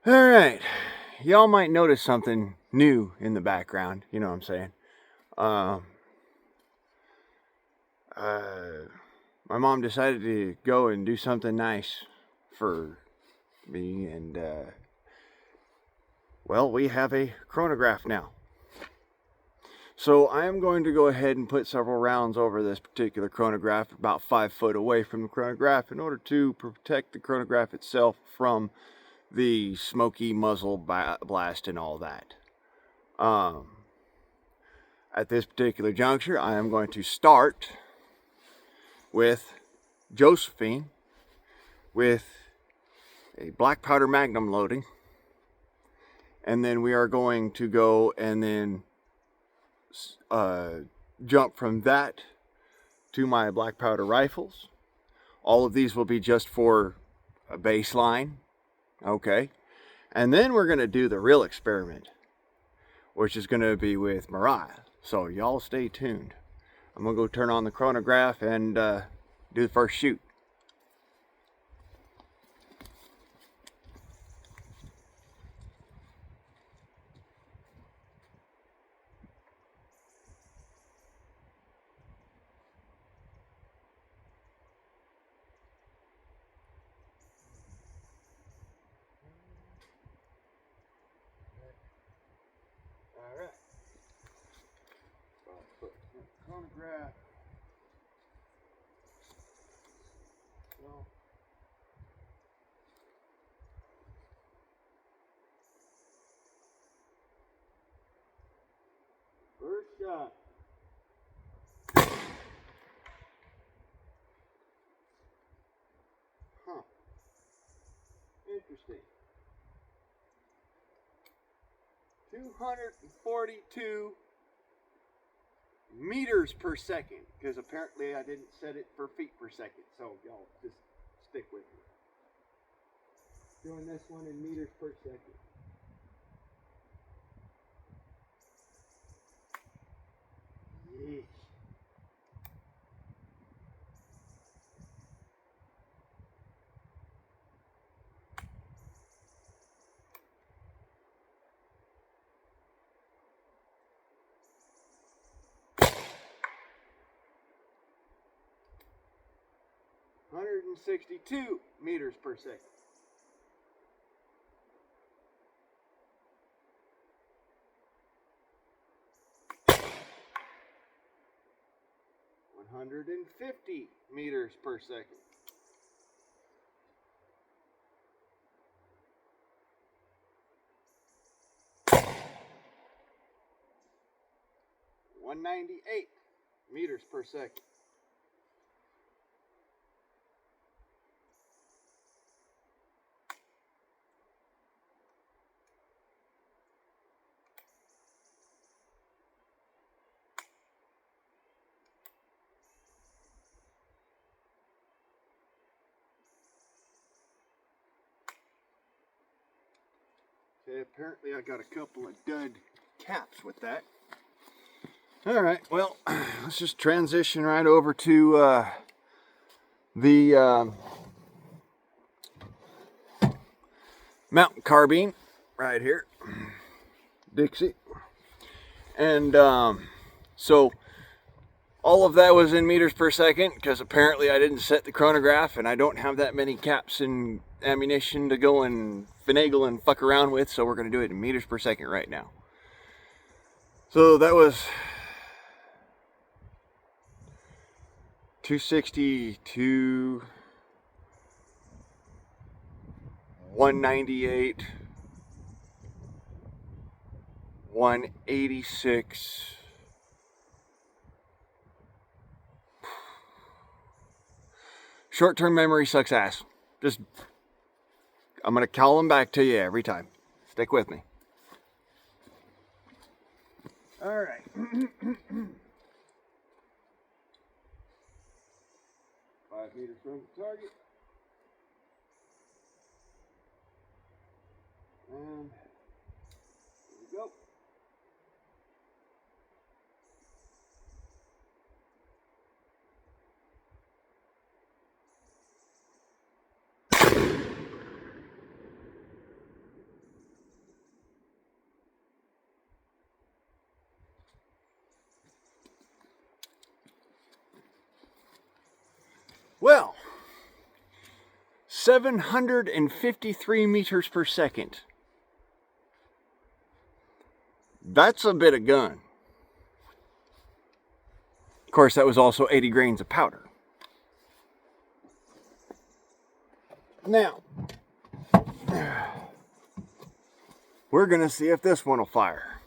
Alright, y'all might notice something new in the background, you know what I'm saying. Um, my mom decided to go and do something nice for me, and well, we have a chronograph now. So I am going to go ahead and put several rounds over this particular chronograph, about 5 foot away from the chronograph, in order to protect the chronograph itself from the smoky muzzle blast and all that. At this particular juncture, I am going to start with Josephine with a black powder magnum loading, and then we are going to go and then jump from that to my black powder rifles. All of these will be just for a baseline, okay? And then we're going to do the real experiment, which is going to be with Mariah. So y'all stay tuned. I'm going to go turn on the chronograph and do the first shoot. All right. I'll put the chronograph. Well, first shot. Huh. Interesting. 242 meters per second, because apparently I didn't set it for feet per second, so y'all just stick with me. Doing this one in meters per second. Yeesh. Hundred and 62 meters per second. 150 meters per second. 198 meters per second. 'Okay, apparently I got a couple of dud caps with that. All right, well, let's just transition right over to the mountain carbine right here, Dixie. And so all of that was in meters per second, because apparently I didn't set the chronograph and I don't have that many caps and ammunition to go and finagle and fuck around with, so we're going to do it in meters per second right now. So that was 262, 198, 186. Short-term memory sucks ass. Just, I'm going to call them back to you every time. Stick with me. All right. 5 meters from the target. And here we go. Well, 753 meters per second. That's a bit of gun. Of course, that was also 80 grains of powder. Now, we're going to see if this one will fire.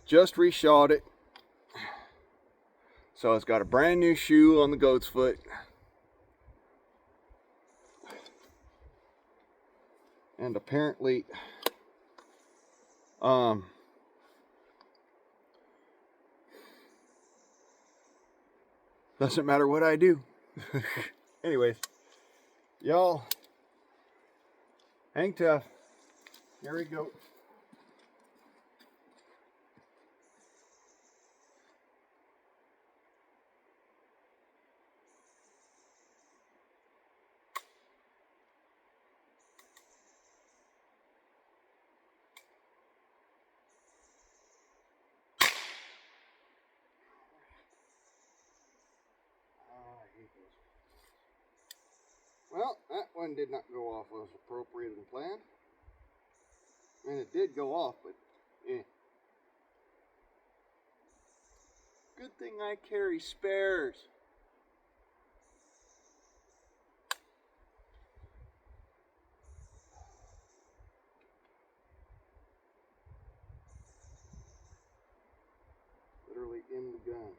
Just reshot it. So it's got a brand new shoe on the goat's foot. And apparently, doesn't matter what I do. Anyways, y'all, hang tough. Here we go. Well, that one did not go off as appropriate and planned. And it did go off, but good thing I carry spares. Literally in the gun.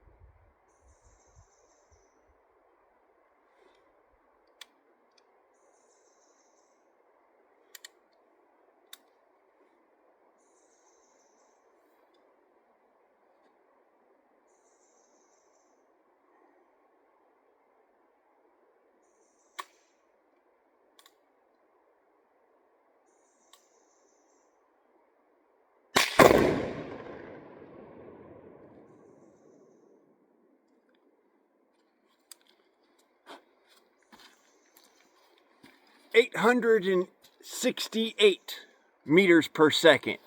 "868 meters per second.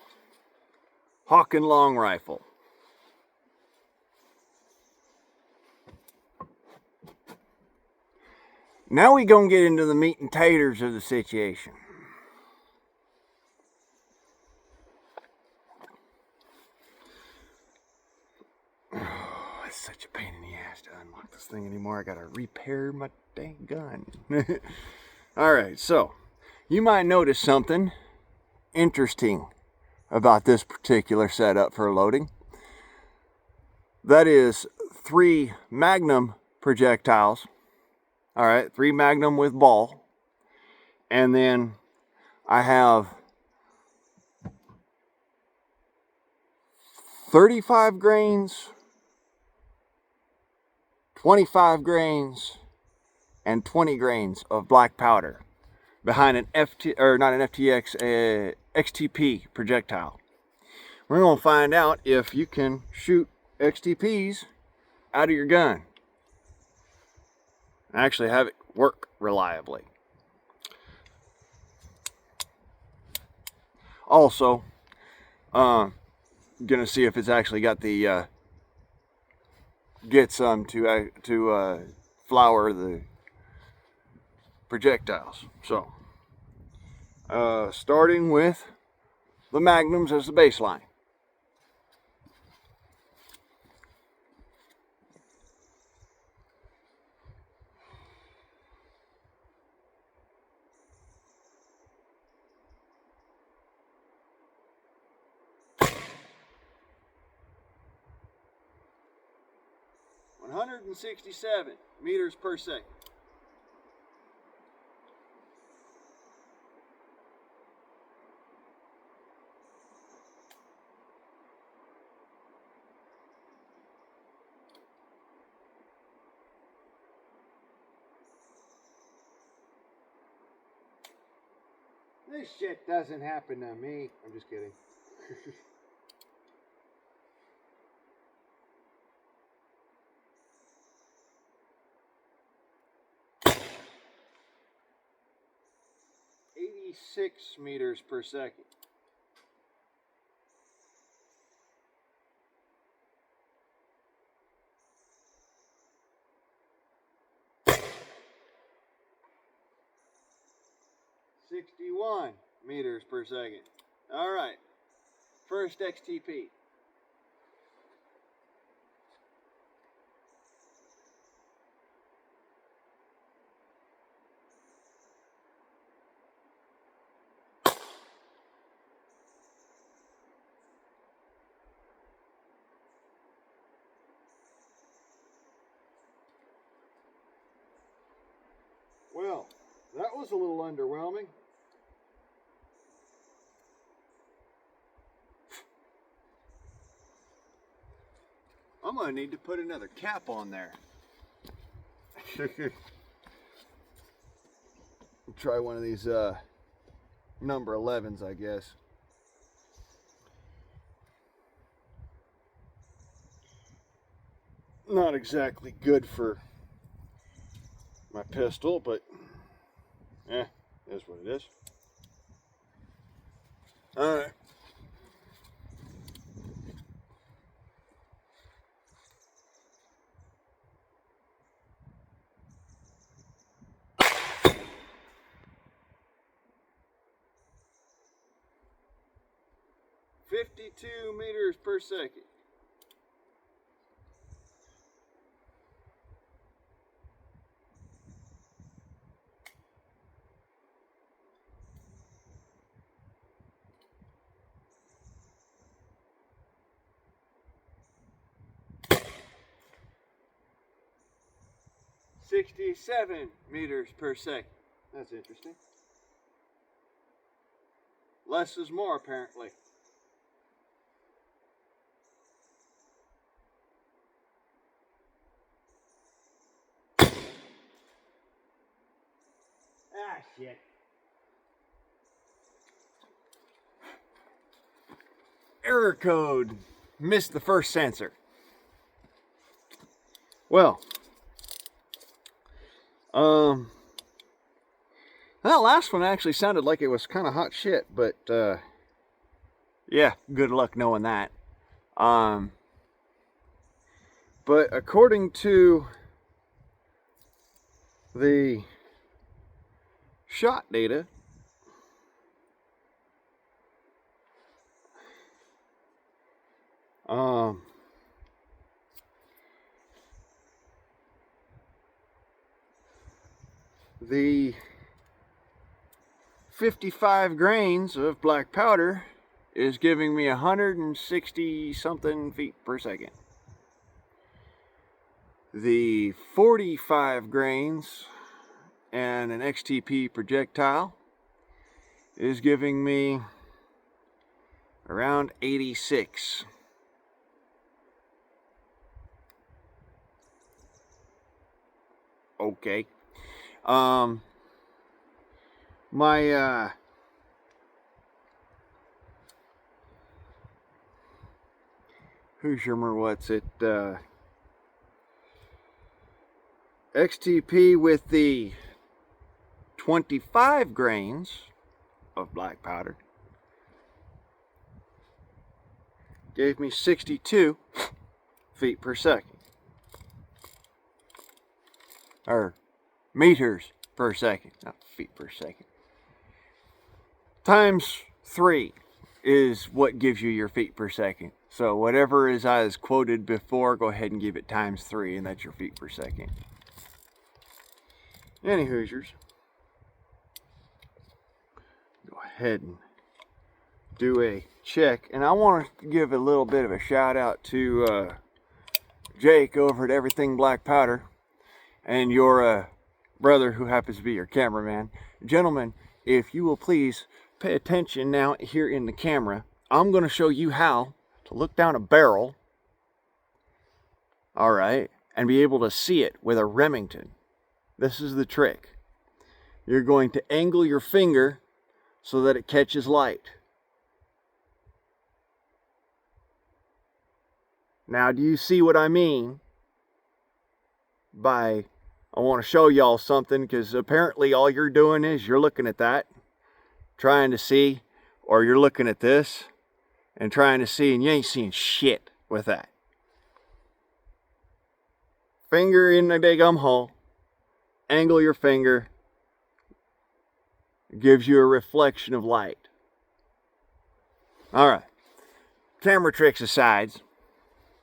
Hawk and long rifle. Now we gonna get into the meat and taters of the situation. Oh, it's such a pain in the ass to unlock this thing anymore. I gotta repair my dang gun. Alright, so you might notice something interesting about this particular setup for loading. That is 3 Magnum projectiles. Alright, 3 Magnum with ball. And then I have 35 grains, 25 grains, and 20 grains of black powder behind an XTP projectile. We're going to find out if you can shoot XTPs out of your gun. Actually have it work reliably. Also, gonna see if it's actually got the get some to flour the projectiles. So, starting with the Magnums as the baseline. "167 meters per second. This shit doesn't happen to me. I'm just kidding. "86 meters per second. 61 meters per second. All right, first XTP. Well, that was a little underwhelming. I'm going to need to put another cap on there. Try one of these number 11s, I guess. Not exactly good for my pistol, but it is what it is. All right. "52 meters per second. "67 meters per second. That's interesting. Less is more, apparently. Ah, shit. Error code. Missed the first sensor. Well, that last one actually sounded like it was kind of hot shit, but yeah, good luck knowing that. But according to the shot data, the 55 grains of black powder is giving me 160 something feet per second. The 45 grains and an XTP projectile is giving me around 86. Okay. My what's it, XTP with the 25 grains of black powder gave me 62 feet per second, or meters per second, not feet per second. Times 3 is what gives you your feet per second. So whatever is I was quoted before, go ahead and give it times 3, and that's your feet per second. Any Hoosiers, go ahead and do a check. And I want to give a little bit of a shout out to Jake over at Everything Black Powder, and your brother who happens to be your cameraman. Gentlemen, if you will please pay attention now here in the camera. I'm going to show you how to look down a barrel, all right, and be able to see it with a Remington. This is the trick. You're going to angle your finger so that it catches light. Now, do you see what I mean by, I want to show y'all something, because apparently all you're doing is you're looking at that, trying to see, or you're looking at this and trying to see, and you ain't seeing shit with that. Finger in the daggum hole, angle your finger, It gives you a reflection of light. All right. Camera tricks aside,